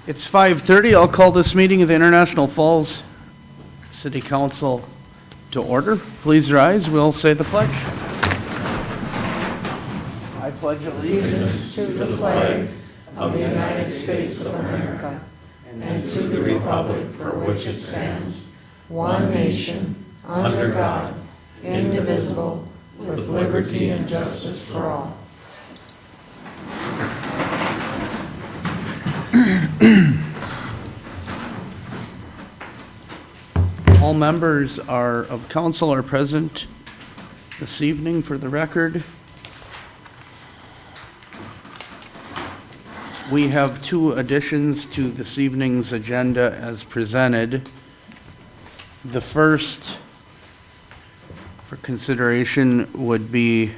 It's 5:30. I'll call this meeting of the International Falls City Council to order. Please rise. We'll say the pledge. I pledge allegiance To the flag of the United States of America and to the republic for which it stands, one nation, under God, indivisible, with liberty and justice for all. All members of council are present this evening for the record. We have two additions to this evening's agenda as presented. The first for consideration would be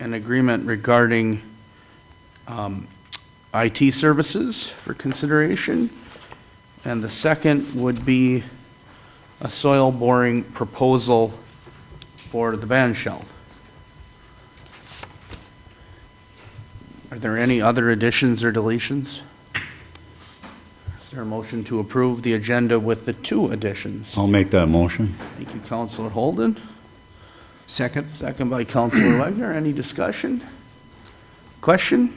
an agreement regarding IT services for consideration. And the second would be a soil boring proposal for the band shell. Are there any other additions or deletions? Is there a motion to approve the agenda with the two additions? I'll make that motion. Thank you, Councilor Holden. Second. Second by Councilor Wagner. Any discussion? Question?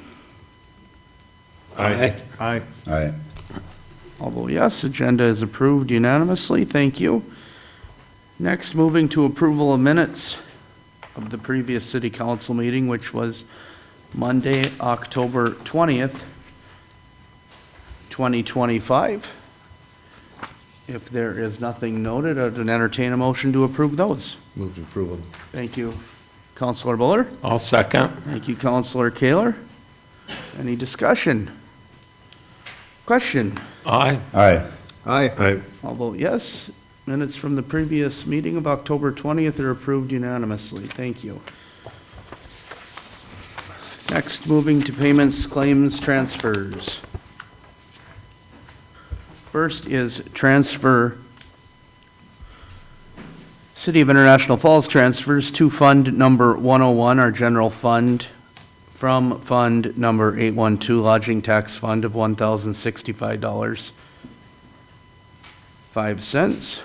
Aye. Aye. Aye. I'll vote yes. Agenda is approved unanimously. Thank you. Next, moving to approval of minutes of the previous city council meeting, which was Monday, October 20th, 2025. If there is nothing noted, I'd entertain a motion to approve those. Move to approval. Thank you, Councilor Buller. I'll second. Thank you, Councilor Kaler. Any discussion? Question? Aye. Aye. Aye. Aye. I'll vote yes. Minutes from the previous meeting of October 20th are approved unanimously. Thank you. Next, moving to payments, claims, transfers. First is transfer, City of International Falls transfers to Fund Number 101, our general fund, from Fund Number 812, Lodging Tax Fund of $1,065.05.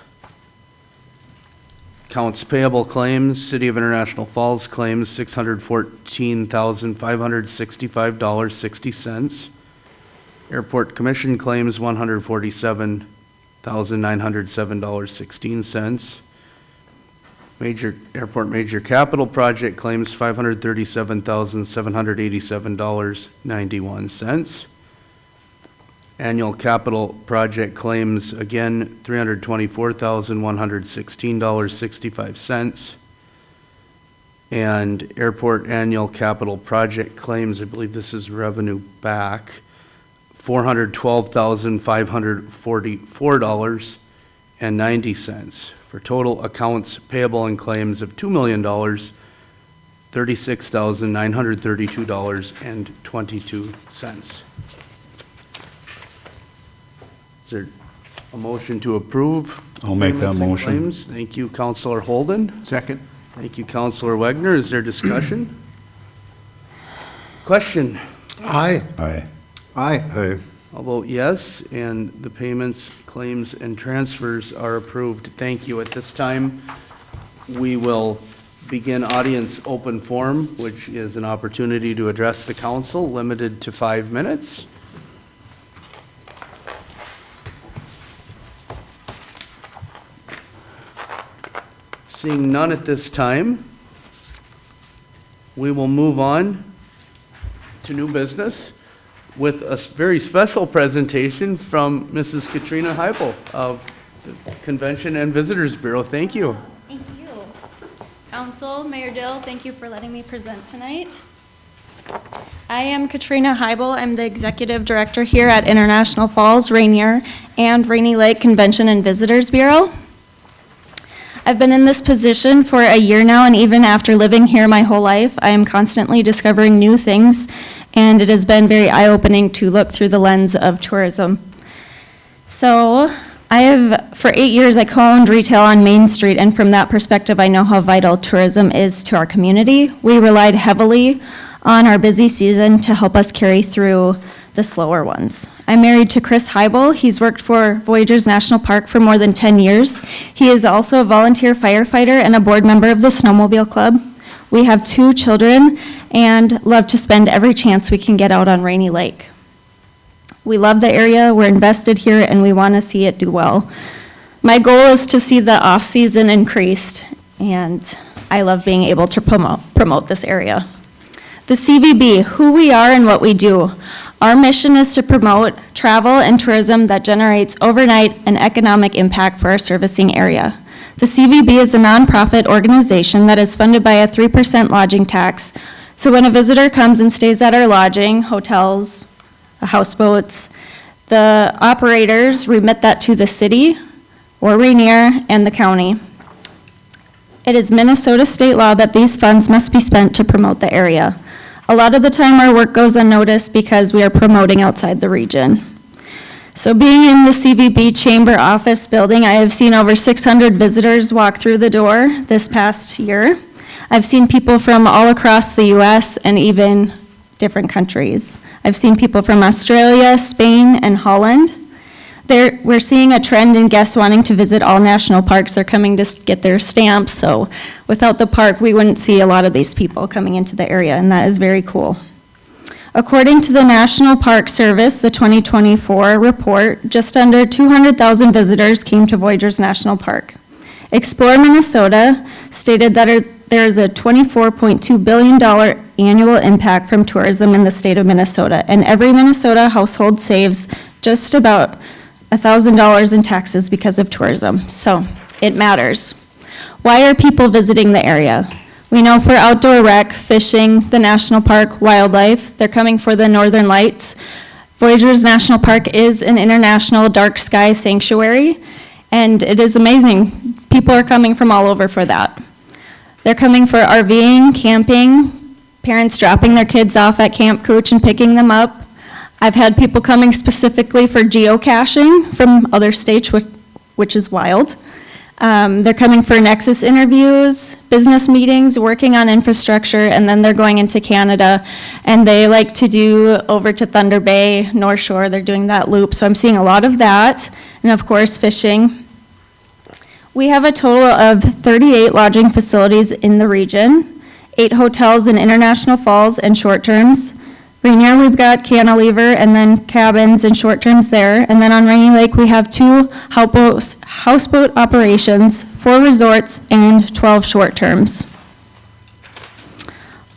Accounts payable claims, City of International Falls claims $614,565.60. Airport Commission claims $147,907.16. Airport Major Capital Project claims $537,787.91. Annual Capital Project claims, again, $324,116.65. And Airport Annual Capital Project claims, I believe this is revenue back, $412,544.90 for total accounts payable and claims of $2,036,932.22. Is there a motion to approve? I'll make that payments and motion. claims? Thank you, Councilor Holden. Second. Thank you, Councilor Wagner. Is there discussion? Question? Aye. Aye. Aye. Aye. I'll vote yes, and the payments, claims, and transfers are approved. Thank you. At this time, we will begin audience open forum, which is an opportunity to address the council, limited to 5 minutes. Seeing none at this time, we will move on to new business with a very special presentation from Mrs. Katrina Heibel of the Convention and Visitors Bureau. Thank you. Thank you. Council, Mayor Dill, thank you for letting me present tonight. I am Katrina Heibel. I'm the Executive Director here at International Falls, Rainier, and Rainy Lake Convention and Visitors Bureau. I've been in this position for a year now, and even after living here my whole life, I am constantly discovering new things, and it has been very eye-opening to look through the lens of tourism. So for 8 years, I co-owned retail on Main Street, and from that perspective, I know how vital tourism is to our community. We relied heavily on our busy season to help us carry through the slower ones. I'm married to Chris Heibel. He's worked for Voyageurs National Park for more than 10 years. He is also a volunteer firefighter and a board member of the Snowmobile Club. We have 2 children and love to spend every chance we can get out on Rainy Lake. We love the area, we're invested here, and we want to see it do well. My goal is to see the off-season increased, and I love being able to promote this area. The CVB, who we are and what we do. Our mission is to promote travel and tourism that generates overnight and economic impact for our servicing area. The CVB is a nonprofit organization that is funded by a 3% lodging tax. So when a visitor comes and stays at our lodging, hotels, houseboats, the operators remit that to the city or Rainier and the county. It is Minnesota state law that these funds must be spent to promote the area. A lot of the time our work goes unnoticed because we are promoting outside the region. So being in the CVB chamber office building, I have seen over 600 visitors walk through the door this past year. I've seen people from all across the US and even different countries. I've seen people from Australia, Spain, and Holland. We're seeing a trend in guests wanting to visit all national parks. They're coming to get their stamps, so without the park, we wouldn't see a lot of these people coming into the area, and that is very cool. According to the National Park Service, the 2024 report, just under 200,000 visitors came to Voyageurs National Park. Explore Minnesota stated that there is a $24.2 billion annual impact from tourism in the state of Minnesota, and every Minnesota household saves just about $1,000 in taxes because of tourism, so it matters. Why are people visiting the area? We know for outdoor rec, fishing, the national park, wildlife, they're coming for the northern lights. Voyageurs National Park is an international dark sky sanctuary, and it is amazing. People are coming from all over for that. They're coming for RVing, camping, parents dropping their kids off at Camp Cooch and picking them up. I've had people coming specifically for geocaching from other states, which is wild. They're coming for Nexus interviews, business meetings, working on infrastructure, and then they're going into Canada, and they like to do over to Thunder Bay, North Shore, they're doing that loop, so I'm seeing a lot of that, and of course, fishing. We have a total of 38 lodging facilities in the region, 8 hotels in International Falls and short terms. Rainier, we've got cantilever and then cabins and short terms there. And then on Rainy Lake, we have 2 houseboat operations, 4 resorts, and 12 short terms.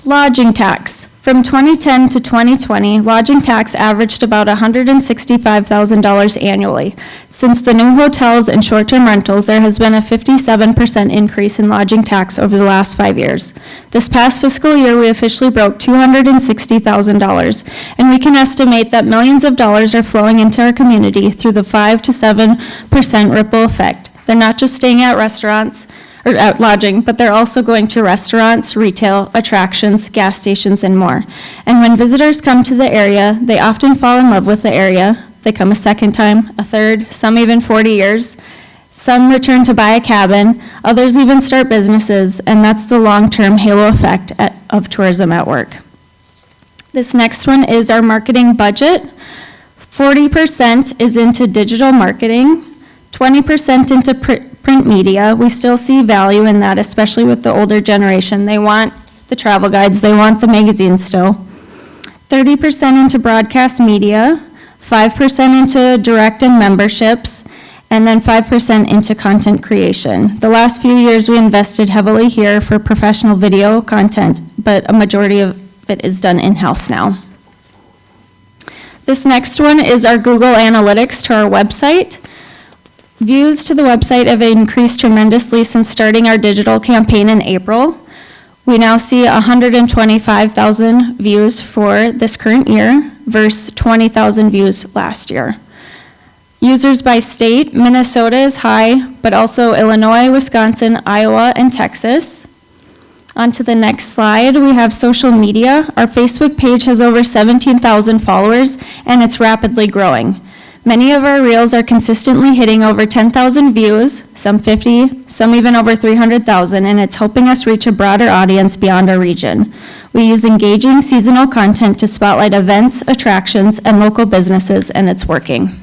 Lodging tax. From 2010 to 2020, lodging tax averaged about $165,000 annually. Since the new hotels and short-term rentals, there has been a 57% increase in lodging tax over the last 5 years. This past fiscal year, we officially broke $260,000, and we can estimate that millions of dollars are flowing into our community through the 5 to 7% ripple effect. They're not just staying at restaurants, or at lodging, but they're also going to restaurants, retail, attractions, gas stations, and more. And when visitors come to the area, they often fall in love with the area. They come a second time, a third, some even 40 years. Some return to buy a cabin, others even start businesses, and that's the long-term halo effect of tourism at work. This next one is our marketing budget. 40% is into digital marketing, 20% into print media. We still see value in that, especially with the older generation. They want the travel guides, they want the magazines still. 30% into broadcast media, 5% into direct and memberships, and then 5% into content creation. The last few years we invested heavily here for professional video content, but a majority of it is done in-house now. This next one is our Google Analytics to our website. Views to the website have increased tremendously since starting our digital campaign in April. We now see 125,000 views for this current year versus 20,000 views last year. Users by state, Minnesota is high, but also Illinois, Wisconsin, Iowa, and Texas. On to the next slide, we have social media. Our Facebook page has over 17,000 followers, and it's rapidly growing. Many of our reels are consistently hitting over 10,000 views, some 50, some even over 300,000, and it's helping us reach a broader audience beyond our region. We use engaging seasonal content to spotlight events, attractions, and local businesses, and it's working.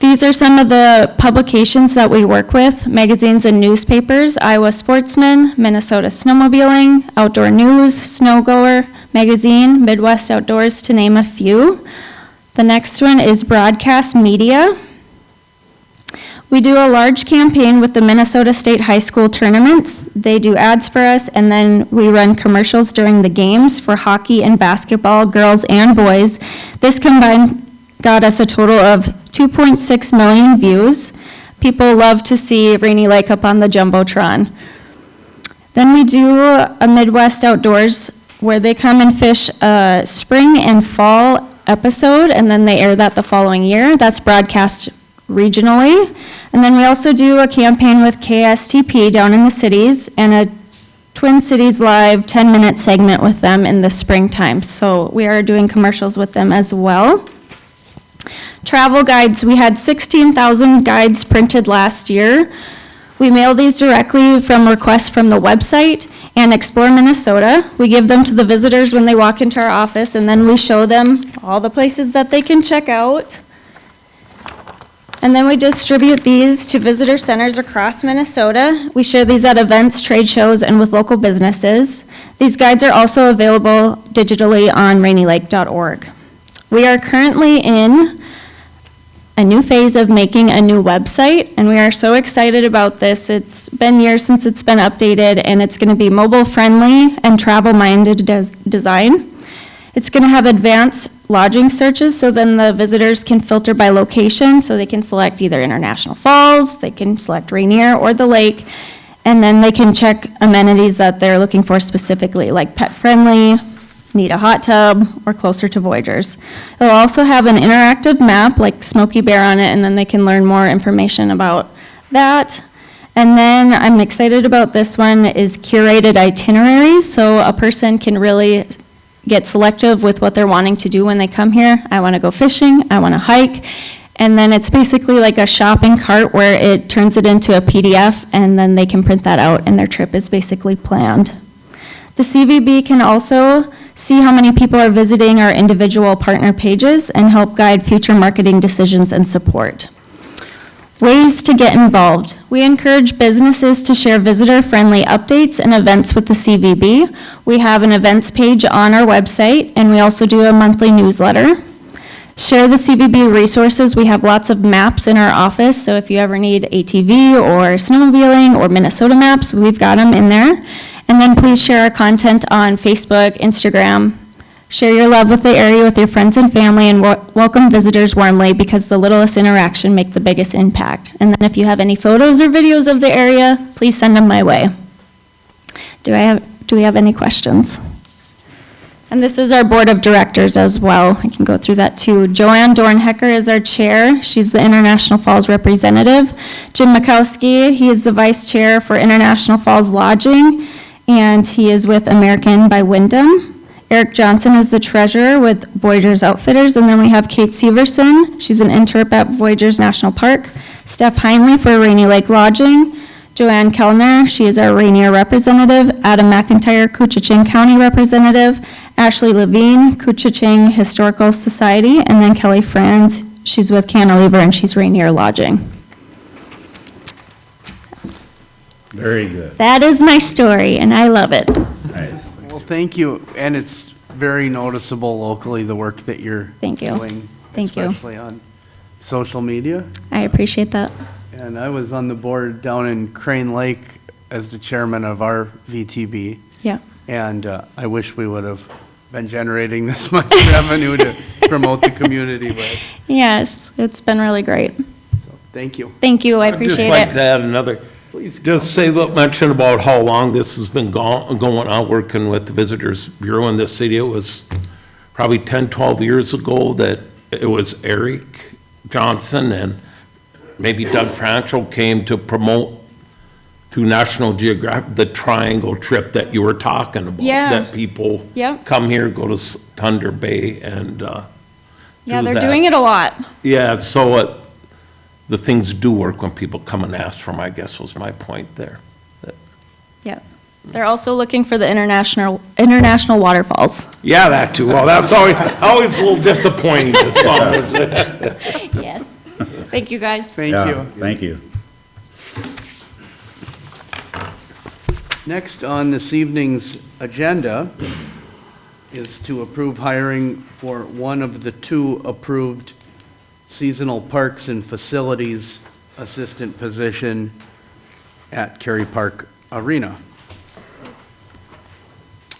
These are some of the publications that we work with, magazines and newspapers: Iowa Sportsman, Minnesota Snowmobiling, Outdoor News, Snowgoer Magazine, Midwest Outdoors, to name a few. The next one is broadcast media. We do a large campaign with the Minnesota State High School tournaments. They do ads for us, and then we run commercials during the games for hockey and basketball, girls and boys. This combined got us a total of 2.6 million views. People love to see Rainy Lake up on the Jumbotron. Then we do a Midwest Outdoors where they come and fish a spring and fall episode, and then they air that the following year. That's broadcast regionally. And then we also do a campaign with KSTP down in the cities and a Twin Cities Live 10-minute segment with them in the springtime. So we are doing commercials with them as well. Travel guides, we had 16,000 guides printed last year. We mail these directly from requests from the website and Explore Minnesota. We give them to the visitors when they walk into our office, and then we show them all the places that they can check out. And then we distribute these to visitor centers across Minnesota. We share these at events, trade shows, and with local businesses. These guides are also available digitally on rainylake.org. We are currently in a new phase of making a new website, and we are so excited about this. It's been years since it's been updated, and it's going to be mobile-friendly and travel-minded design. It's going to have advanced lodging searches, so then the visitors can filter by location, so they can select either International Falls, they can select Rainier or the lake, and then they can check amenities that they're looking for specifically, like pet-friendly, need a hot tub, or closer to Voyagers. It'll also have an interactive map like Smokey Bear on it, and then they can learn more information about that. And then I'm excited about this one is curated itineraries, so a person can really get selective with what they're wanting to do when they come here. I want to go fishing, I want to hike, and then it's basically like a shopping cart where it turns it into a PDF, and then they can print that out, and their trip is basically planned. The CVB can also see how many people are visiting our individual partner pages and help guide future marketing decisions and support. Ways to get involved. We encourage businesses to share visitor-friendly updates and events with the CVB. We have an events page on our website, and we also do a monthly newsletter. Share the CVB resources. We have lots of maps in our office, so if you ever need ATV or snowmobiling or Minnesota maps, we've got them in there. And then please share our content on Facebook, Instagram. Share your love with the area with your friends and family, and welcome visitors warmly, because the littlest interaction make the biggest impact. And then if you have any photos or videos of the area, please send them my way. Do we have any questions? And this is our board of directors as well. I can go through that too. Joanne Dornhecker is our chair. She's the International Falls representative. Jim Mikowski, he is the vice chair for International Falls Lodging, and he is with American by Wyndham. Eric Johnson is the treasurer with Voyagers Outfitters, and then we have Kate Severson. She's an interp at Voyagers National Park. Steph Heinley for Rainy Lake Lodging. Joanne Kellner, she is our Rainier representative. Adam McIntyre, Koochiching County representative. Ashley Levine, Koochiching Historical Society, and then Kelly Franz, she's with Cantilever, and she's Rainier Lodging. Very good. That is my story, and I love it. Nice. Well, thank you, and it's very noticeable locally, the work that you're Thank you. doing. Thank you. Especially on social media. I appreciate that. And I was on the board down in Crane Lake as the chairman of our VTB. Yeah. And I wish we would have been generating this much revenue to promote the community with. Yes, it's been really great. So, thank you. Thank you, I I'd just appreciate like to it. add another, Please. just say, mention about how long this has been going on, working with the Visitors Bureau in this city. It was probably 10, 12 years ago that it was Eric Johnson and maybe Doug Franchel came to promote through National Geographic, the triangle trip that you were talking about. Yeah. That people Yep. come here, go to Thunder Bay and Yeah, do they're that. doing it a lot. Yeah, so the things do work when people come and ask for them, I guess was my point there. Yep. They're also looking for the international waterfalls. Yeah, that too. Well, that's always a little disappointing to some. Yes. Thank you, guys. Thank Yeah, you. thank you. Next on this evening's agenda is to approve hiring for one of the two approved seasonal parks and facilities assistant position at Cary Park Arena.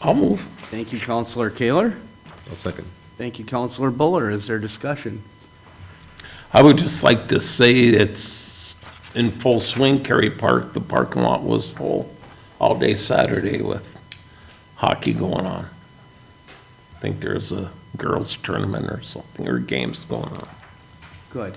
I'll move. Thank you, Counselor Kaler. I'll second. Thank you, Counselor Buller. Is there discussion? I would just like to say it's in full swing, Cary Park. The parking lot was full all day Saturday with hockey going on. I think there's a girls' tournament or something, or games going on. Good.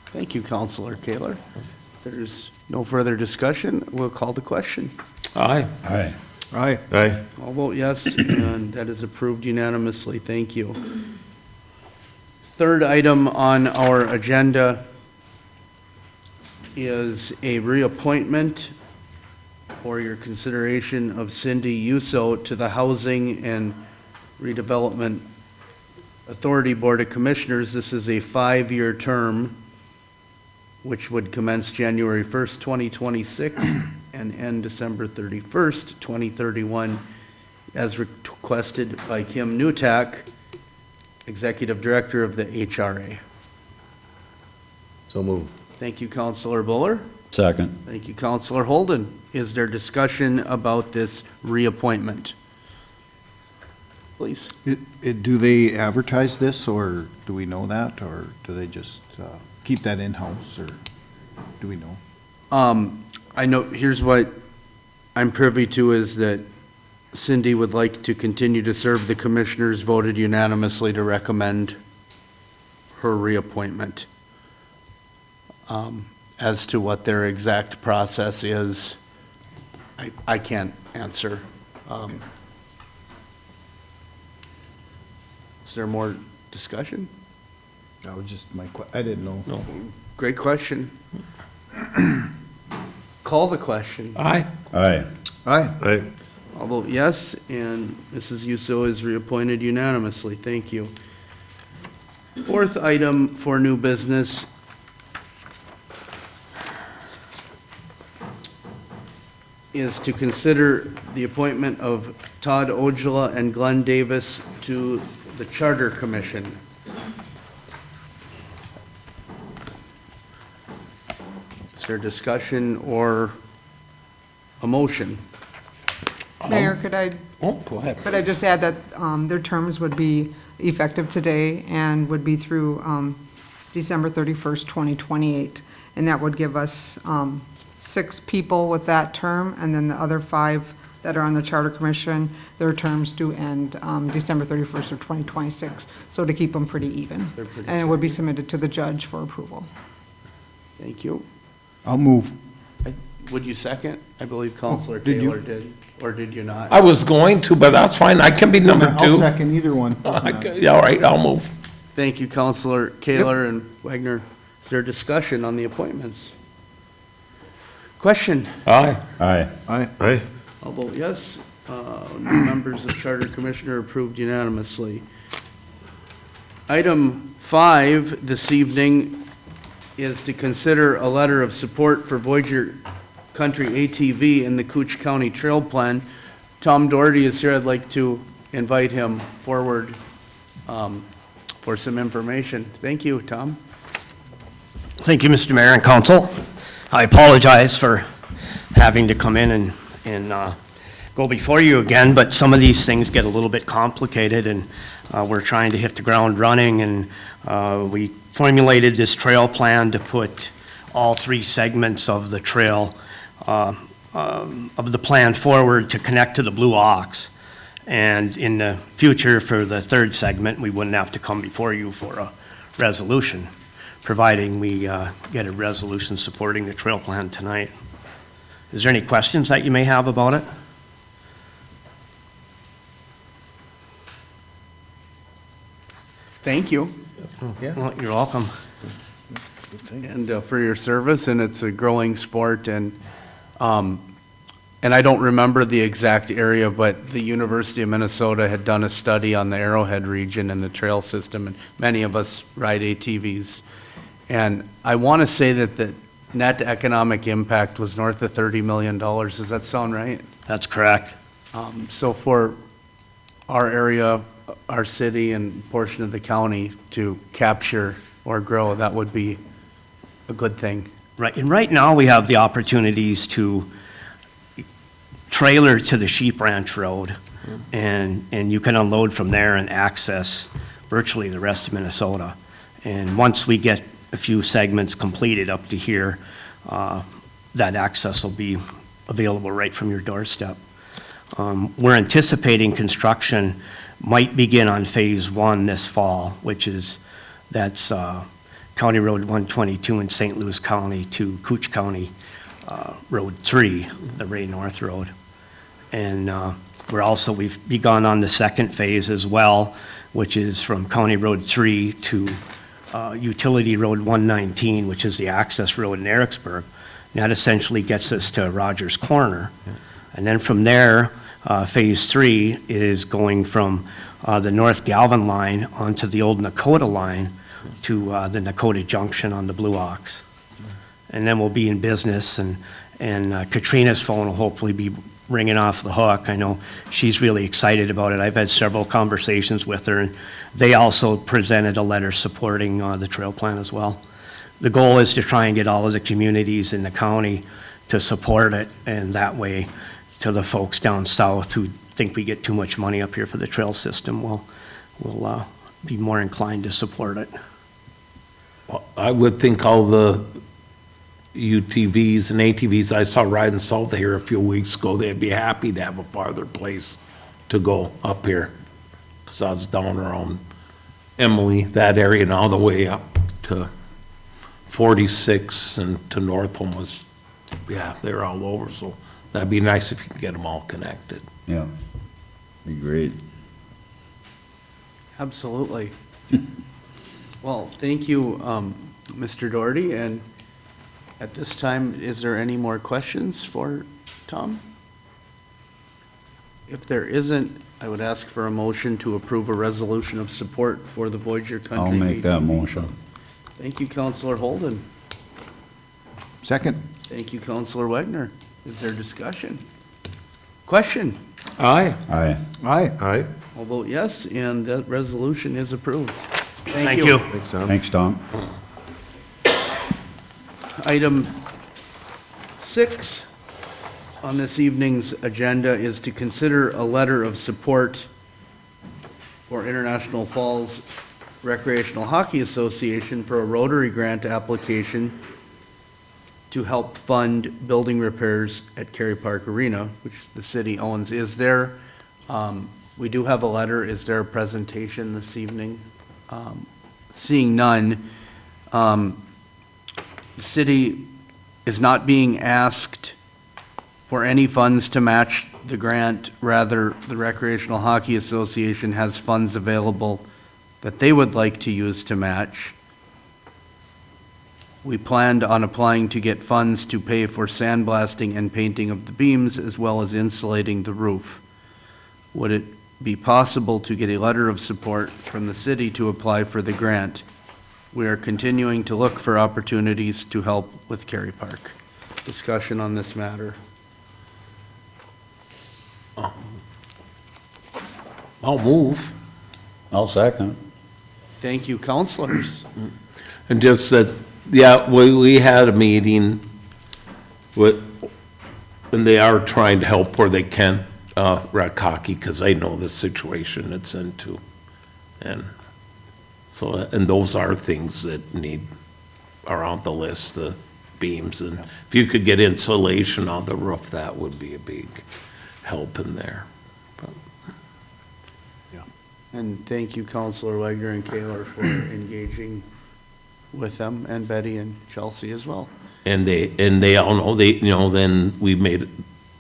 Thank you, Counselor Kaler. If there's no further discussion, we'll call the question. Aye. Aye. Aye. Aye. I'll vote yes, and that is approved unanimously. Thank you. Third item on our agenda is a reappointment for your consideration of Cindy Uso to the Housing and Redevelopment Authority Board of Commissioners. This is a 5-year term, which would commence January 1st, 2026, and end December 31st, 2031, as requested by Kim Newtak, Executive Director of the HRA. So move. Thank you, Counselor Buller. Second. Thank you, Counselor Holden. Is there discussion about this reappointment? Please. Do they advertise this, or do we know that, or do they just keep that in-house, or do we know? I know, here's what I'm privy to is that Cindy would like to continue to serve. The commissioners voted unanimously to recommend her reappointment. As to what their exact process is, I can't answer. Is there more discussion? That was just I didn't know. No. Great question. Call the question. Aye. Aye. Aye. Aye. I'll vote yes, and Mrs. Yuso is reappointed unanimously. Thank you. Fourth item for new business is to consider the appointment of Todd Ojala and Glenn Davis to the Charter Commission. Is there discussion or a motion? Mayor, could I Oh, go ahead. just add that their terms would be effective today and would be through December 31st, 2028. And that would give us 6 people with that term, and then the other 5 that are on the Charter Commission, their terms do end December 31st of 2026. So to keep them pretty even. They're pretty And it would be submitted to the judge for approval. Thank you. I'll move. Would you second? I believe Counselor did you? Taylor did, or did you not? I was going to, but that's fine. I can be number I'll 2. second either one. Yeah, all right, I'll move. Thank you, Counselor Kaler and Wagner. Is there discussion on the appointments? Question? Aye. Aye. Aye. Aye. I'll vote yes. New members of Charter Commissioner approved unanimously. Item 5 this evening is to consider a letter of support for Voyager Country ATV in the Cooch County Trail Plan. Tom Doherty is here. I'd like to invite him forward for some information. Thank you, Tom. Thank you, Mr. Mayor and Council. I apologize for having to come in and go before you again, but some of these things get a little bit complicated, and we're trying to hit the ground running, and we formulated this trail plan to put all 3 segments of the trail of the plan forward to connect to the Blue Ox. And in the future, for the 3rd segment, we wouldn't have to come before you for a resolution, providing we get a resolution supporting the trail plan tonight. Is there any questions that you may have about it? Thank you. Well, you're welcome. And for your service, and it's a growing sport, and and I don't remember the exact area, but the University of Minnesota had done a study on the Arrowhead region and the trail system, and many of us ride ATVs. And I want to say that the net economic impact was north of $30 million. Does that sound right? That's correct. So for our area, our city, and portion of the county to capture or grow, that would be a good thing. Right, and right now, we have the opportunities to trailer to the Sheep Ranch Road, and you can unload from there and access virtually the rest of Minnesota. And once we get a few segments completed up to here, that access will be available right from your doorstep. We're anticipating construction might begin on Phase 1 this fall, that's County Road 122 in St. Louis County to Cooch County Road 3, the Ray North Road. And we've begun on the second phase as well, which is from County Road 3 to Utility Road 119, which is the access road in Ericksburg. And that essentially gets us to Rogers Corner. And then from there, Phase 3 is going from the North Galvin line onto the old Nakota line to the Nakota Junction on the Blue Ox. And then we'll be in business, and Katrina's phone will hopefully be ringing off the hook. I know she's really excited about it. I've had several conversations with her, and they also presented a letter supporting the trail plan as well. The goal is to try and get all of the communities in the county to support it, and that way, to the folks down south who think we get too much money up here for the trail system, we'll be more inclined to support it. Well, I would think all the UTVs and ATVs I saw riding south here a few weeks ago, they'd be happy to have a farther place to go up here. Because I was down around Emily, that area, and all the way up to 46 and to Northam was, yeah, they're all over. So that'd be nice if you could get them all connected. Yeah, be great. Absolutely. Well, thank you, Mr. Doherty, and at this time, is there any more questions for Tom? If there isn't, I would ask for a motion to approve a resolution of support for the Voyager Country. I'll make that ATV. motion. Thank you, Counselor Holden. Second? Thank you, Counselor Wagner. Is there discussion? Question? Aye. Aye. Aye. Aye. I'll vote yes, and that resolution is approved. Thank you. Thanks, Tom. Thanks, Tom. Item 6 on this evening's agenda is to consider a letter of support for International Falls Recreational Hockey Association for a Rotary Grant application to help fund building repairs at Cary Park Arena, which the city owns. We do have a letter. Is there a presentation this evening? Seeing none, the city is not being asked for any funds to match the grant. Rather, the Recreational Hockey Association has funds available that they would like to use to match. We planned on applying to get funds to pay for sandblasting and painting of the beams, as well as insulating the roof. Would it be possible to get a letter of support from the city to apply for the grant? We are continuing to look for opportunities to help with Cary Park. Discussion on this matter. I'll move. I'll second. Thank you, counselors. And just that, yeah, we had a meeting with, and they are trying to help where they can, rec hockey, because they know the situation it's into. And so, and those are things that are on the list, the beams. And if you could get insulation on the roof, that would be a big help in there. But And thank you, Counselor Wagner and Kaler, for engaging with them, and Betty and Chelsea as well. And they all know, then we made it,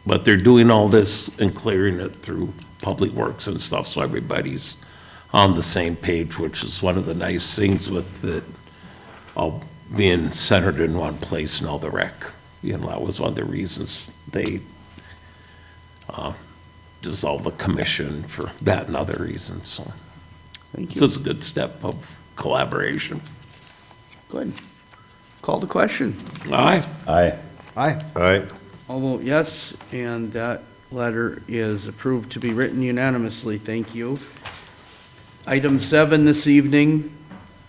but they're doing all this and clearing it through Public Works and stuff, so everybody's on the same page, which is one of the nice things with it all being centered in one place and all the rec. That was one of the reasons they dissolve the commission for that and other reasons, so. Thank This you. is a good step of collaboration. Good. Call the question. Aye. Aye. Aye. Aye. I'll vote yes, and that letter is approved to be written unanimously. Thank you. Item 7 this evening,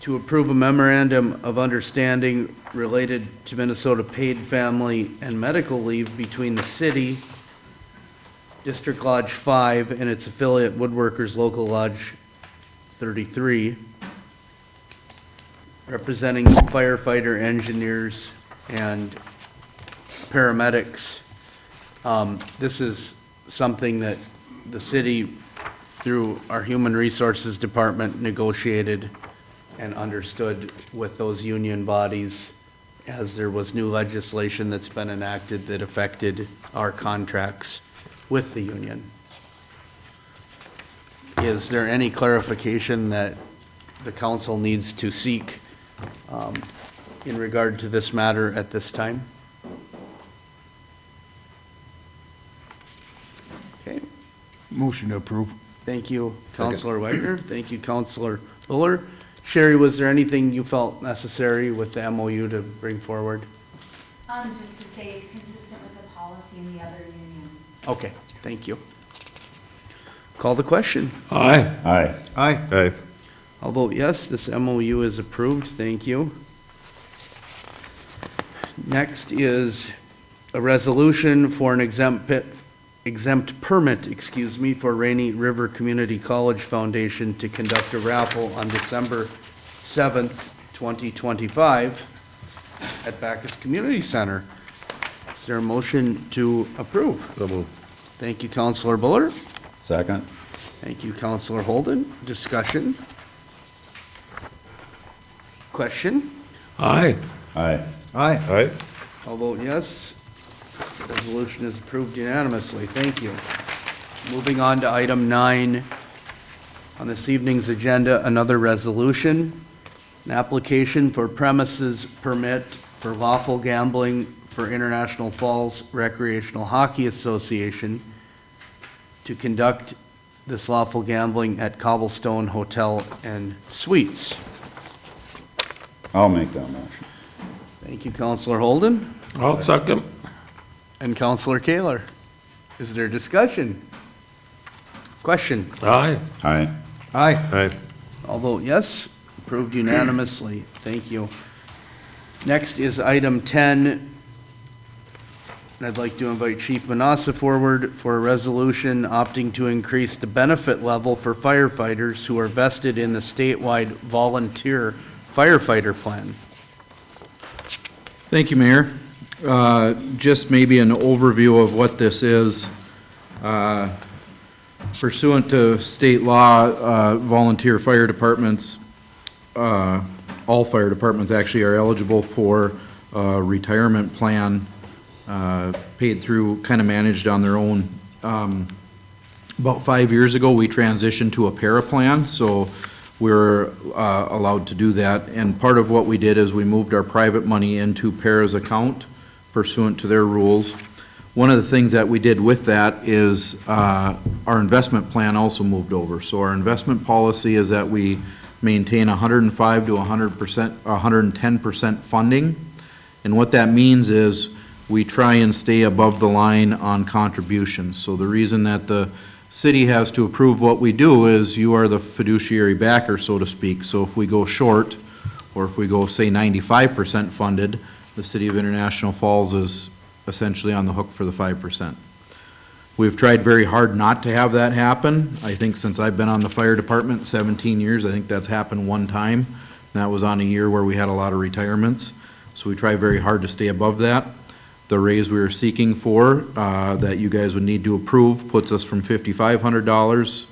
to approve a memorandum of understanding related to Minnesota paid family and medical leave between the city, District Lodge 5, and its affiliate Woodworkers Local Lodge 33, representing firefighter, engineers, and paramedics. This is something that the city, through our Human Resources Department, negotiated and understood with those union bodies as there was new legislation that's been enacted that affected our contracts with the union. Is there any clarification that the council needs to seek in regard to this matter at this time? Okay, Motion to approve. thank you, Counselor Wagner. Thank you, Counselor Buller. Sherry, was there anything you felt necessary with the MOU to bring forward? Just to say it's consistent with the policy in the other unions. Okay, thank you. Call the question. Aye. Aye. Aye. Aye. I'll vote yes, this MOU is approved, thank you. Next is a resolution for an exempt permit, for Rainy River Community College Foundation to conduct a raffle on December 7th, 2025 at Bacchus Community Center. Is there a motion to approve? So move. Thank you, Counselor Buller. Second. Thank you, Counselor Holden. Discussion? Question? Aye. Aye. Aye. Aye. I'll vote yes. Resolution is approved unanimously. Thank you. Moving on to item 9 on this evening's agenda, another resolution. An application for premises permit for lawful gambling for International Falls Recreational Hockey Association to conduct this lawful gambling at Cobblestone Hotel and Suites. I'll make that motion. Thank you, Counselor Holden. I'll second. And Counselor Kaler. Is there discussion? Question? Aye. Aye. Aye. Aye. I'll vote yes. Approved unanimously. Thank you. Next is item 10. And I'd like to invite Chief Manassa forward for a resolution opting to increase the benefit level for firefighters who are vested in the statewide volunteer firefighter plan. Thank you, Mayor. Just maybe an overview of what this is. Pursuant to state law, volunteer fire departments, all fire departments actually are eligible for a retirement plan paid through, kind of managed on their own. About 5 years ago, we transitioned to a para plan, so we're allowed to do that. And part of what we did is we moved our private money into para's account pursuant to their rules. One of the things that we did with that is our investment plan also moved over. So our investment policy is that we maintain 105 to 100%, 110% funding. And what that means is we try and stay above the line on contributions. So the reason that the city has to approve what we do is you are the fiduciary backer, so to speak. So if we go short, or if we go, say, 95% funded, the city of International Falls is essentially on the hook for the 5%. We've tried very hard not to have that happen. I think since I've been on the fire department, 17 years, I think that's happened one time. And that was on a year where we had a lot of retirements. So we try very hard to stay above that. The raise we were seeking for, that you guys would need to approve, puts us from $5,500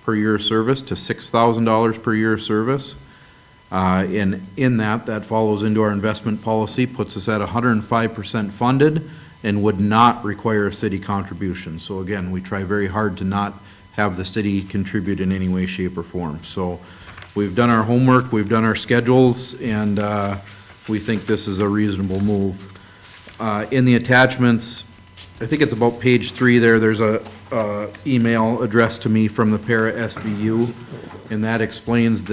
per year of service to $6,000 per year of service. And in that follows into our investment policy, puts us at 105% funded and would not require a city contribution. So again, we try very hard to not have the city contribute in any way, shape, or form. So we've done our homework, we've done our schedules, and we think this is a reasonable move. In the attachments, I think it's about page 3 there, there's a email addressed to me from the para SVU, and that explains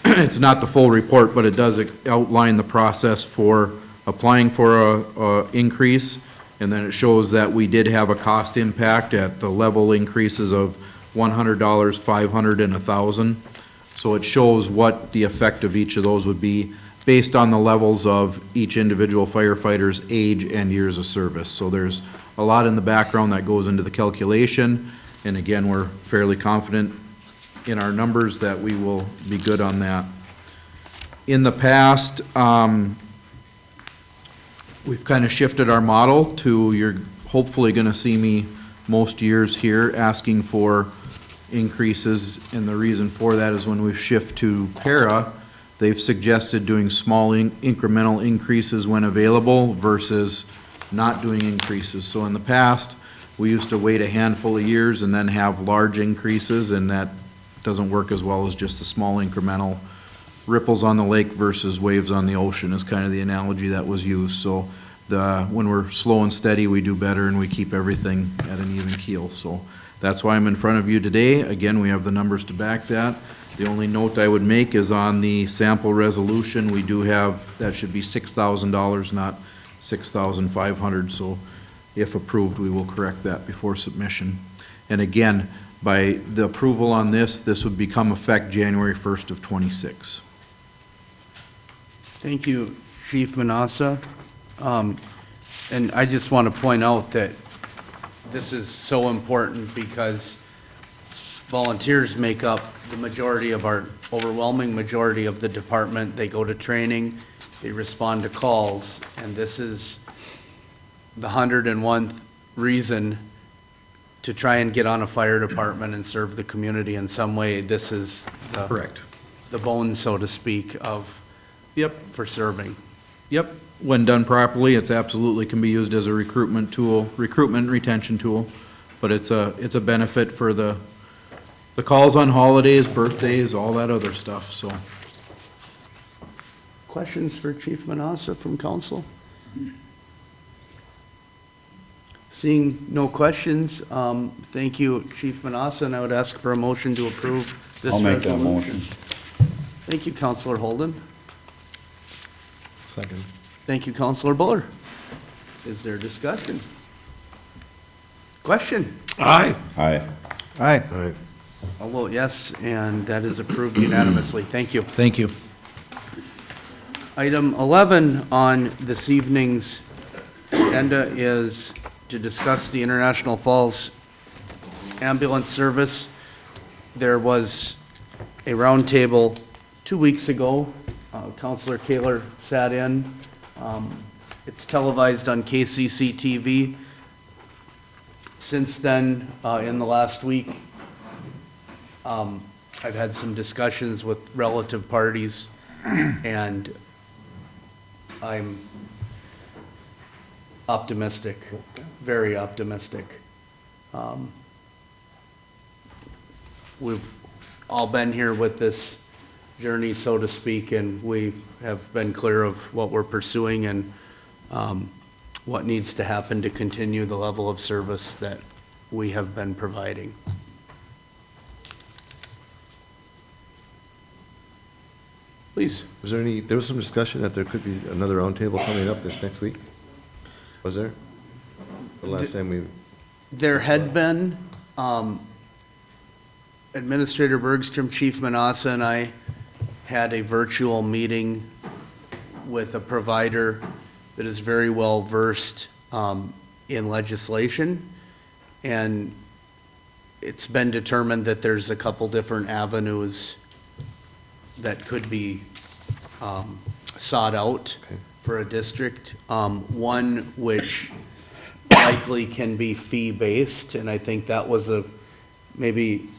it's not the full report, but it does outline the process for applying for a increase, and then it shows that we did have a cost impact at the level increases of $100, $500, and $1,000. So it shows what the effect of each of those would be based on the levels of each individual firefighter's age and years of service. So there's a lot in the background that goes into the calculation, and again, we're fairly confident in our numbers that we will be good on that. In the past, we've kind of shifted our model to, you're hopefully going to see me most years here asking for increases, and the reason for that is when we shift to para, they've suggested doing small incremental increases when available versus not doing increases. So in the past, we used to wait a handful of years and then have large increases, and that doesn't work as well as just the small incremental ripples on the lake versus waves on the ocean is kind of the analogy that was used. So when we're slow and steady, we do better and we keep everything at an even keel. So that's why I'm in front of you today. Again, we have the numbers to back that. The only note I would make is on the sample resolution, we do have, that should be $6,000, not $6,500. So if approved, we will correct that before submission. And again, by the approval on this, this would become effect January 1st of '26. Thank you, Chief Manassa. And I just want to point out that this is so important because volunteers make up the majority of our, overwhelming majority of the department. They go to training, they respond to calls, and this is the 101th reason to try and get on a fire department and serve the community in some way. This is Correct. the bones, so to speak, of, Yep. for serving. Yep. When done properly, it's absolutely can be used as a recruitment tool, recruitment retention tool, but it's a benefit for the calls on holidays, birthdays, all that other stuff, so. Questions for Chief Manassa from council? Seeing no questions, thank you, Chief Manassa, and I would ask for a motion to approve this I'll make that resolution. motion. Thank you, Councilor Holden. Second. Thank you, Councilor Buller. Is there discussion? Question? Aye. Aye. Aye. All right. I'll vote yes, and that is approved unanimously. Thank you. Thank you. Item 11 on this evening's agenda is to discuss the International Falls ambulance service. There was a roundtable 2 weeks ago. Councilor Kaler sat in. It's televised on KCC TV. Since then, in the last week, I've had some discussions with relative parties, and I'm optimistic, very optimistic. We've all been here with this journey, so to speak, and we have been clear of what we're pursuing and what needs to happen to continue the level of service that we have been providing. Please. Was there was some discussion that there could be another roundtable coming up this next week? Was there? The last time we, There had been, Administrator Bergstrom, Chief Manassa, and I had a virtual meeting with a provider that is very well versed in legislation, and it's been determined that there's a couple different avenues that could be sought out Okay. for a district. One which likely can be fee-based, and I think that was maybe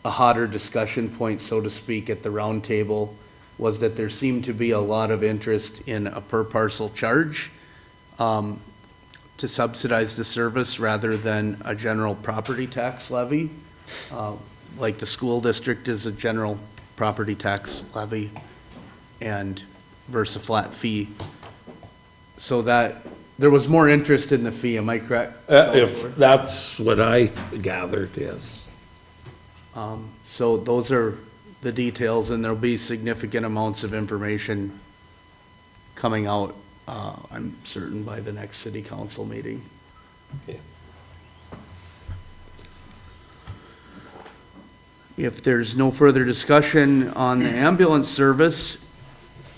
a hotter discussion point, so to speak, at the roundtable, was that there seemed to be a lot of interest in a per-parcel charge to subsidize the service rather than a general property tax levy. Like the school district is a general property tax levy and versus a flat fee. So that there was more interest in the fee, am I correct? If that's what I gathered, yes. So those are the details, and there'll be significant amounts of information coming out, I'm certain, by the next city council meeting. Okay. If there's no further discussion on the ambulance service,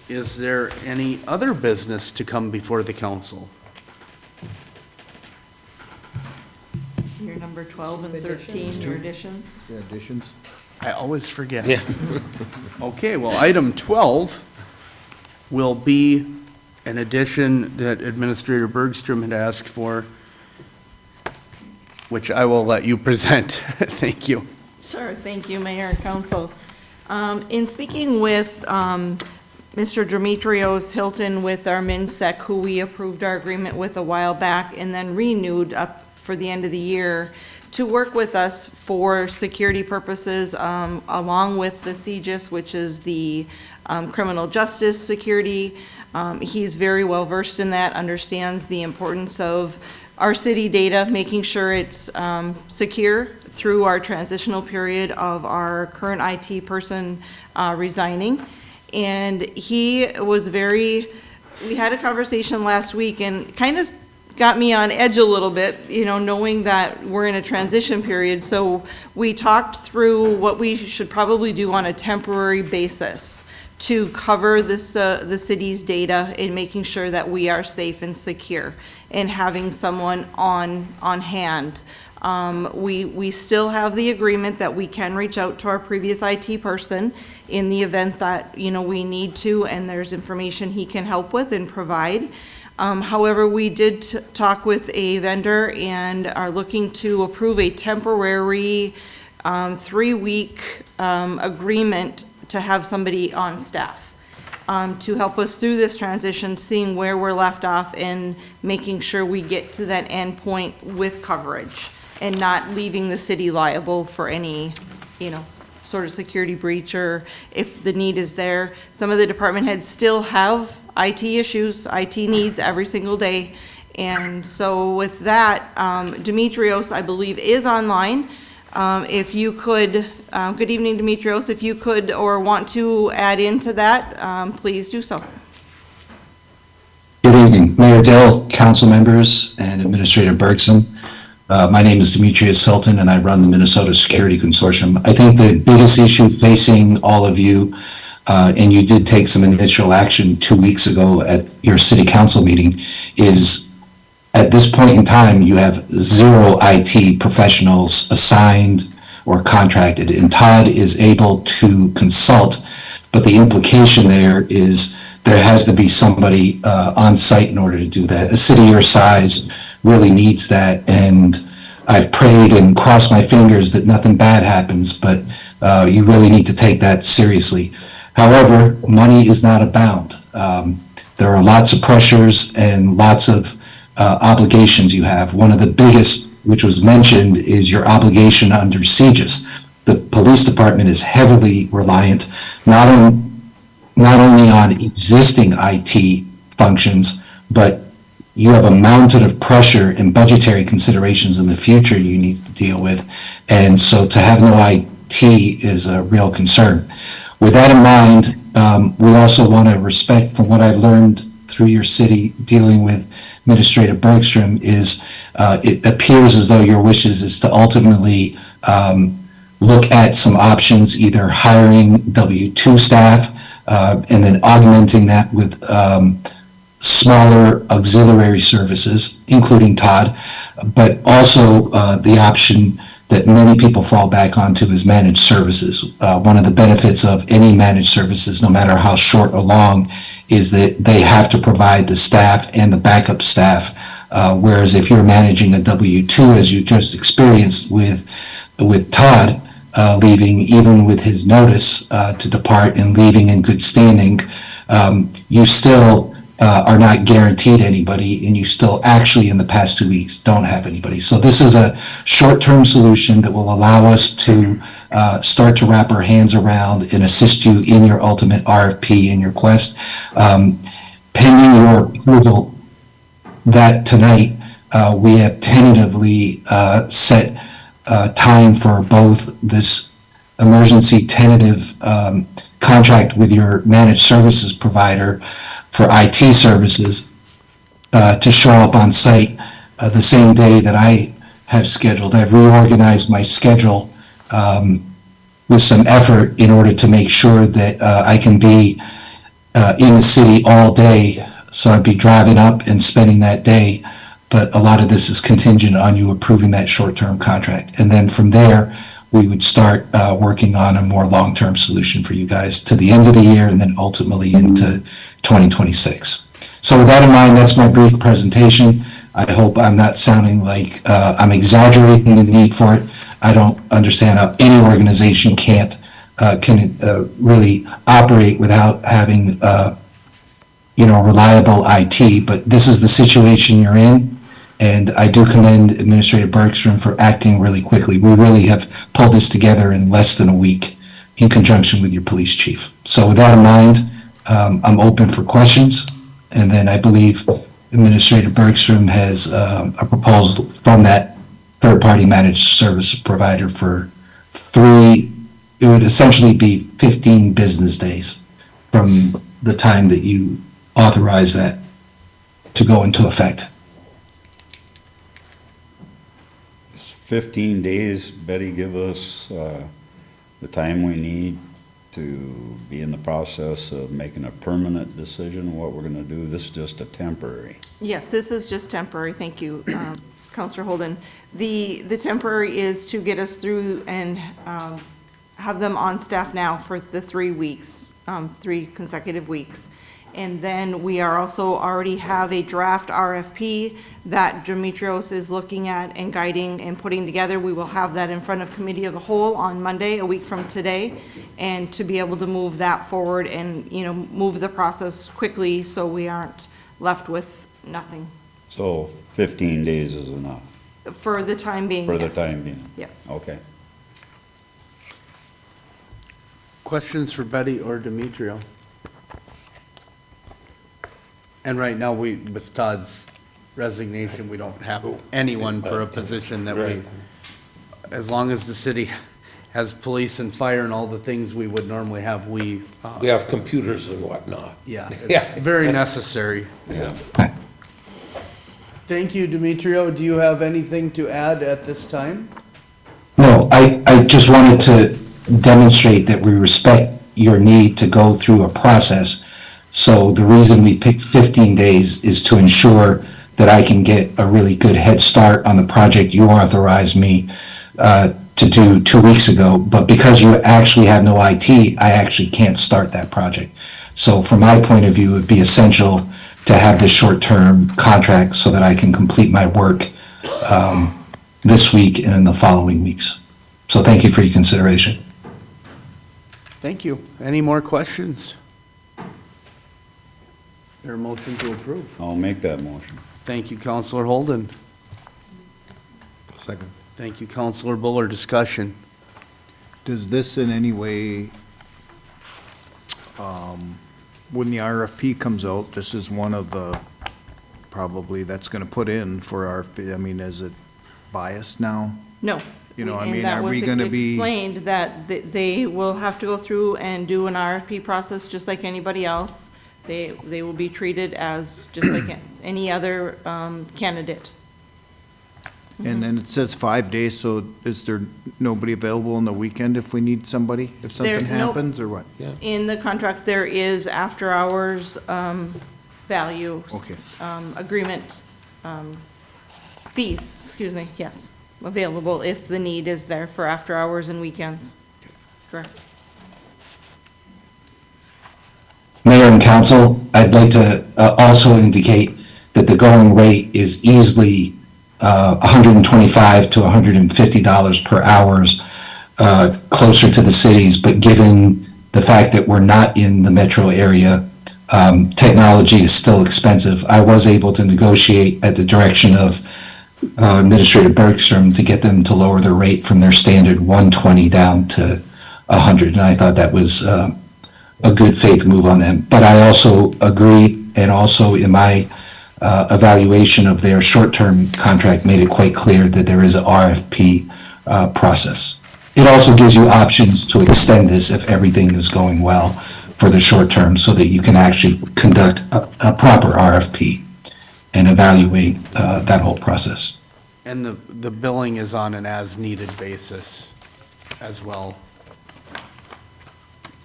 is there any other business to come before the council? Your number 12 and 13, your additions? Yeah, additions? I always forget. Yeah. Okay, well, item 12 will be an addition that Administrator Bergstrom had asked for, which I will let you present. Thank you. Sure, thank you, Mayor and Council. In speaking with Mr. Demetrios Hilton with our MinSec, who we approved our agreement with a while back and then renewed up for the end of the year to work with us for security purposes, along with the CJIS, which is the criminal justice security. He's very well versed in that, understands the importance of our city data, making sure it's secure through our transitional period of our current IT person resigning. And he was we had a conversation last week and kind of got me on edge a little bit, you know, knowing that we're in a transition period. So we talked through what we should probably do on a temporary basis to cover this, the city's data in making sure that we are safe and secure and having someone on hand. We still have the agreement that we can reach out to our previous IT person in the event that, you know, we need to and there's information he can help with and provide. However, we did talk with a vendor and are looking to approve a temporary 3-week agreement to have somebody on staff to help us through this transition, seeing where we're left off and making sure we get to that end point with coverage and not leaving the city liable for any, you know, sort of security breach, or if the need is there. Some of the department heads still have IT issues, IT needs every single day. And so with that, Demetrios, I believe, is online. If you could, good evening, Demetrios, if you could or want to add into that, please do so. Good evening, Mayor Dill, council members, and Administrator Bergson. My name is Demetrius Hilton, and I run the Minnesota Security Consortium. I think the biggest issue facing all of you, and you did take some initial action 2 weeks ago at your city council meeting, is at this point in time, you have 0 IT professionals assigned or contracted, and Todd is able to consult, but the implication there is there has to be somebody on site in order to do that. A city your size really needs that, and I've prayed and crossed my fingers that nothing bad happens, but you really need to take that seriously. However, money is not abound. There are lots of pressures and lots of obligations you have. One of the biggest, which was mentioned, is your obligation under CJIS. The police department is heavily reliant not only on existing IT functions, but you have a mountain of pressure and budgetary considerations in the future you need to deal with. And so to have no IT is a real concern. With that in mind, we also want to respect, from what I've learned through your city dealing with Administrator Bergstrom, is it appears as though your wishes is to ultimately look at some options, either hiring W-2 staff and then augmenting that with smaller auxiliary services, including Todd, but also the option that many people fall back onto is managed services. One of the benefits of any managed services, no matter how short or long, is that they have to provide the staff and the backup staff. Whereas if you're managing a W-2, as you just experienced with Todd leaving, even with his notice to depart and leaving in good standing, you still are not guaranteed anybody, and you still actually in the past 2 weeks don't have anybody. So this is a short-term solution that will allow us to start to wrap our hands around and assist you in your ultimate RFP and your quest. Pending your approval, that tonight, we have tentatively set time for both this emergency tentative contract with your managed services provider for IT services to show up on site the same day that I have scheduled. I've reorganized my schedule with some effort in order to make sure that I can be in the city all day. So I'd be driving up and spending that day. But a lot of this is contingent on you approving that short-term contract. And then from there, we would start working on a more long-term solution for you guys to the end of the year and then ultimately into 2026. So with that in mind, that's my brief presentation. I hope I'm not sounding like I'm exaggerating the need for it. I don't understand how any organization can really operate without having reliable IT, but this is the situation you're in, and I do commend Administrator Bergstrom for acting really quickly. We really have pulled this together in less than a week in conjunction with your police chief. So with that in mind, I'm open for questions, and then I believe Administrator Bergstrom has a proposal from that third-party managed service provider for it would essentially be 15 business days from the time that you authorize that to go into effect. 15 days, Betty, give us the time we need to be in the process of making a permanent decision on what we're going to do. This is just a temporary. Yes, this is just temporary, thank you, Counselor Holden. The temporary is to get us through and have them on staff now for the 3 weeks, 3 consecutive weeks. And then we are also already have a draft RFP that Demetrios is looking at and guiding and putting together. We will have that in front of Committee of the Whole on Monday, a week from today, and to be able to move that forward and, move the process quickly so we aren't left with nothing. So 15 days is enough? For the time being, For the yes. time being? Yes. Okay. Questions for Betty or Demetrio? And right now, with Todd's resignation, we don't have anyone for a position that Right. as long as the city has police and fire and all the things we would normally have, We have computers and whatnot. yeah, Yeah. it's very necessary. Yeah. Thank you, Demetrio. Do you have anything to add at this time? No, I just wanted to demonstrate that we respect your need to go through a process. So the reason we picked 15 days is to ensure that I can get a really good head start on the project you authorized me to do 2 weeks ago. But because you actually have no IT, I actually can't start that project. So from my point of view, it would be essential to have this short-term contract so that I can complete my work this week and in the following weeks. So thank you for your consideration. Thank you. Any more questions? There a motion to approve? I'll make that motion. Thank you, Counselor Holden. Second. Thank you, Counselor Buller. Discussion. Does this in any way, when the RFP comes out, this is one of the, probably that's gonna put in for RFP, I mean, is it biased now? No. You know, I And mean, that are we was gonna be- explained that they will have to go through and do an RFP process just like anybody else. They will be treated as just like any other candidate. And then it says 5 days, so is there nobody available on the weekend if we need somebody, if something There- nope. happens, or what? In the contract, there is after-hours values. Okay. Agreement, fees, excuse me, yes, available if the need is there for after-hours and weekends. Correct. Mayor and council, I'd like to also indicate that the going rate is easily $125 to $150 per hour, closer to the cities, but given the fact that we're not in the metro area, technology is still expensive. I was able to negotiate at the direction of Administrator Bergstrom to get them to lower the rate from their standard 120 down to 100, and I thought that was a good faith move on them. But I also agree, and also in my evaluation of their short-term contract made it quite clear that there is a RFP process. It also gives you options to extend this if everything is going well for the short term, so that you can actually conduct a proper RFP and evaluate that whole process. And the billing is on an as-needed basis as well,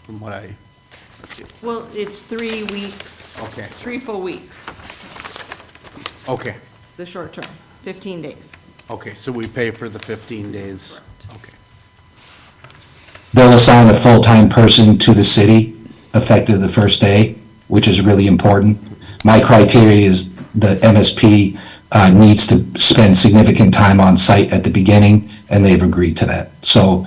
from what I, Well, it's 3 weeks. Okay. 3 full weeks, okay, the short term, 15 days. okay, so we pay for the 15 days? Okay. They'll assign a full-time person to the city effective the first day, which is really important. My criteria is the MSP needs to spend significant time on site at the beginning, and they've agreed to that. So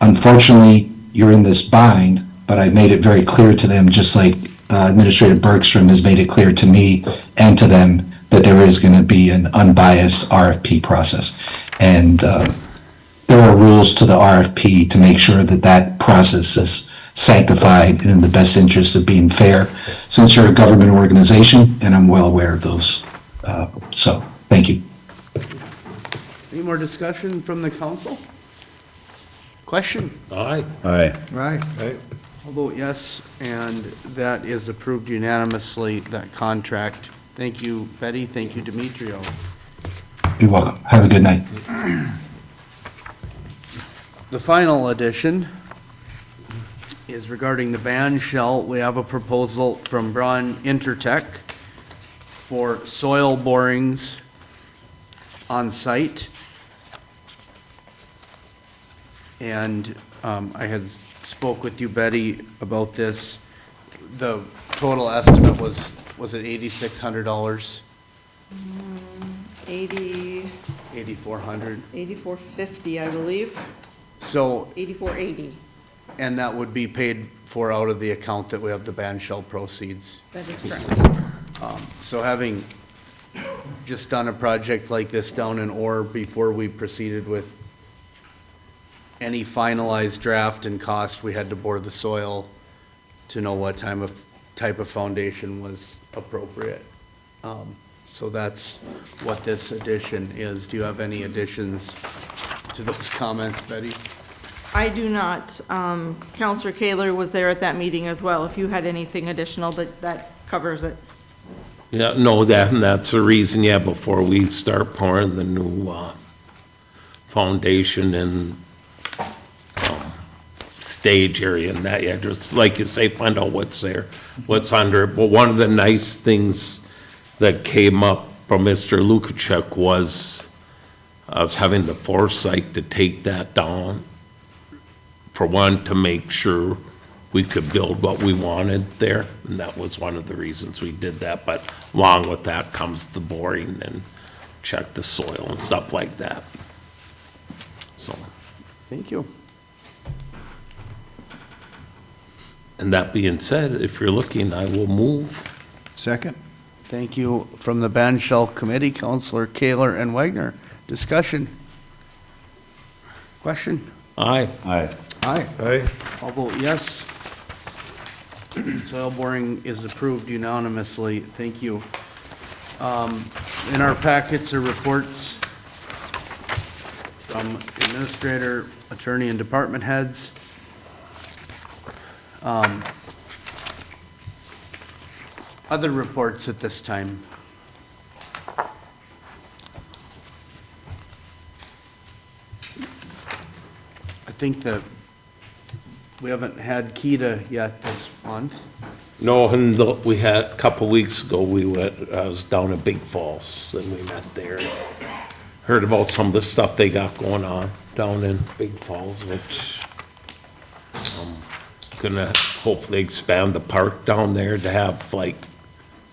unfortunately, you're in this bind, but I made it very clear to them, just like Administrator Bergstrom has made it clear to me and to them, that there is going to be an unbiased RFP process. And there are rules to the RFP to make sure that that process is sanctified and in the best interest of being fair, since you're a government organization, and I'm well aware of those. So, thank you. Any more discussion from the council? Question? Aye. Aye. Right. I'll vote yes, and that is approved unanimously, that contract. Thank you, Betty. Thank you, Demetrio. You're welcome. Have a good night. The final addition is regarding the band shell. We have a proposal from Braun Intertech for soil borings on site. And I had spoke with you, Betty, about this. The total estimate was it $8,600? 80, 8,400? 8450, I believe, So, 8480. and that would be paid for out of the account that we have the band shell proceeds. That is correct. So having just done a project like this down in Orr before we proceeded with any finalized draft and cost, we had to bore the soil to know what type of foundation was appropriate. So that's what this addition is. Do you have any additions to those comments, Betty? I do not. Counselor Kaler was there at that meeting as well, if you had anything additional, but that covers it. Yeah, no, that's the reason, yeah, before we start pouring the new foundation and stage area and that, yeah, just like you say, find out what's there, what's under it. But one of the nice things that came up from Mr. Lukacek was us having the foresight to take that down. For one, to make sure we could build what we wanted there, and that was one of the reasons we did that. But along with that comes the boring and check the soil and stuff like that. So, Thank you. and that being said, if you're looking, I will move. Second? Thank you. From the Band Shell Committee, Counselor Kaler and Wagner. Discussion? Question? Aye. Aye. Aye. I'll vote yes. Soil boring is approved unanimously. Thank you. In our packets are reports from administrator, attorney, and department heads. Other reports at this time. I think that we haven't had Kita yet this month. No, and we had, a couple weeks ago, I was down at Big Falls, and we met there. Heard about some of the stuff they got going on down in Big Falls, which, gonna hopefully expand the park down there to have like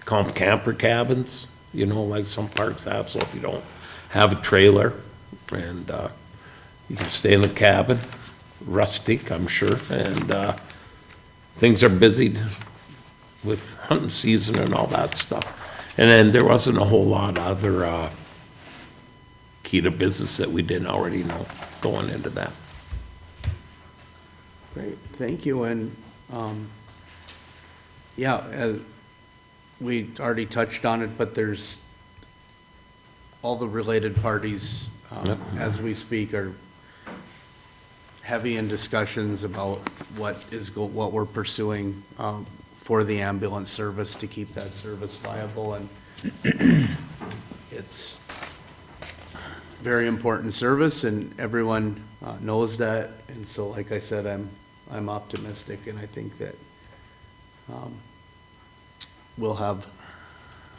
camper cabins, like some parks have, so if you don't have a trailer, and, you can stay in the cabin, rustic, I'm sure, and, things are busy with hunting season and all that stuff. And then there wasn't a whole lot of other, Kita business that we didn't already know going into that. Great, thank you, and, yeah, we already touched on it, but there's all the related parties, Yep. as we speak, are heavy in discussions about what we're pursuing, for the ambulance service to keep that service viable, and it's very important service, and everyone knows that, and so, like I said, I'm optimistic, and I think that we'll have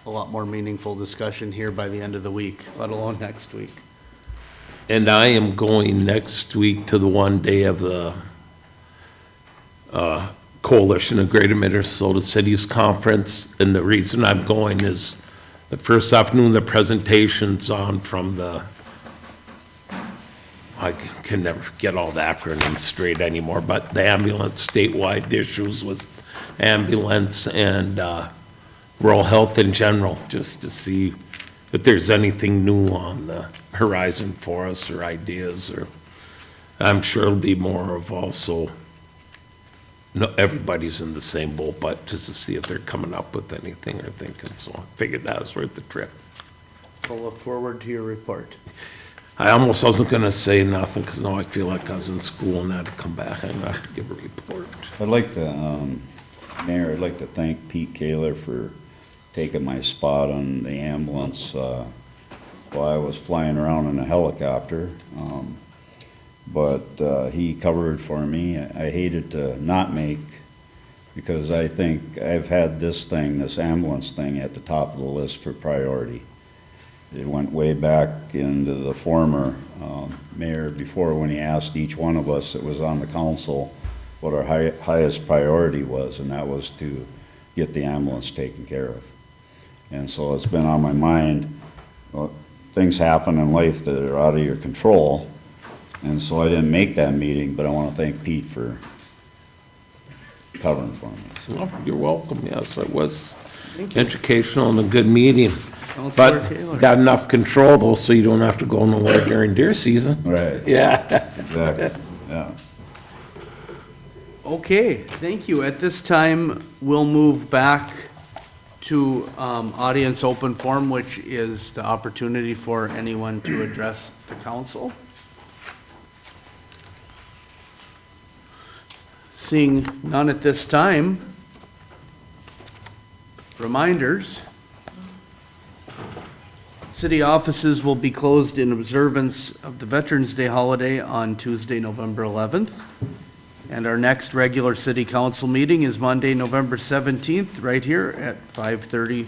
a lot more meaningful discussion here by the end of the week, let alone next week. And I am going next week to the one day of the Coalition of Greater Minnesota Cities Conference, and the reason I'm going is the first afternoon, the presentation's on from I can never get all the acronyms straight anymore, but the ambulance statewide issues was ambulance and rural health in general, just to see if there's anything new on the horizon for us or ideas, or I'm sure it'll be more of also, no, everybody's in the same boat, but just to see if they're coming up with anything or thinking, so I figured that was worth the trip. We'll look forward to your report. I almost wasn't gonna say nothing, because now I feel like I was in school and had to come back and I have to give a report. I'd like to, Mayor, I'd like to thank Pete Kaler for taking my spot on the ambulance while I was flying around in a helicopter. But he covered for me. I hated to not make, because I think I've had this ambulance thing at the top of the list for priority. It went way back into the former mayor before, when he asked each one of us that was on the council what our highest priority was, and that was to get the ambulance taken care of. And so it's been on my mind. Well, things happen in life that are out of your control, and so I didn't make that meeting, but I want to thank Pete for covering for me. So, Oh, you're welcome, yes, it was educational and a good meeting. Counselor But Taylor. got enough control though, so you don't have to go nowhere during deer season. right, Yeah. exactly, yeah. Okay, thank you. At this time, we'll move back to audience open forum, which is the opportunity for anyone to address the council. Seeing none at this time, reminders. City offices will be closed in observance of the Veterans Day holiday on Tuesday, November 11th. And our next regular city council meeting is Monday, November 17th, right here at 5:30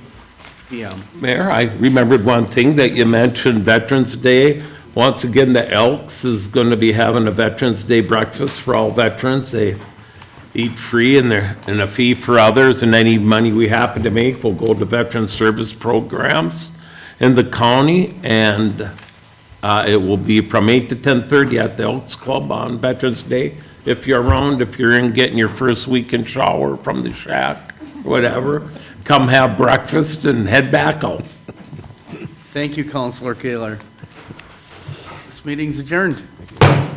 PM. Mayor, I remembered one thing that you mentioned, Veterans Day. Once again, the Elks is going to be having a Veterans Day breakfast for all veterans. They eat free and a fee for others, and any money we happen to make will go to veteran service programs in the county, and it will be from 8 to 10:30 at the Elks Club on Veterans Day. If you're around, if you're in getting your first weekend shower from the shack, whatever, come have breakfast and head back out. Thank you, Counselor Kaler. This meeting's adjourned.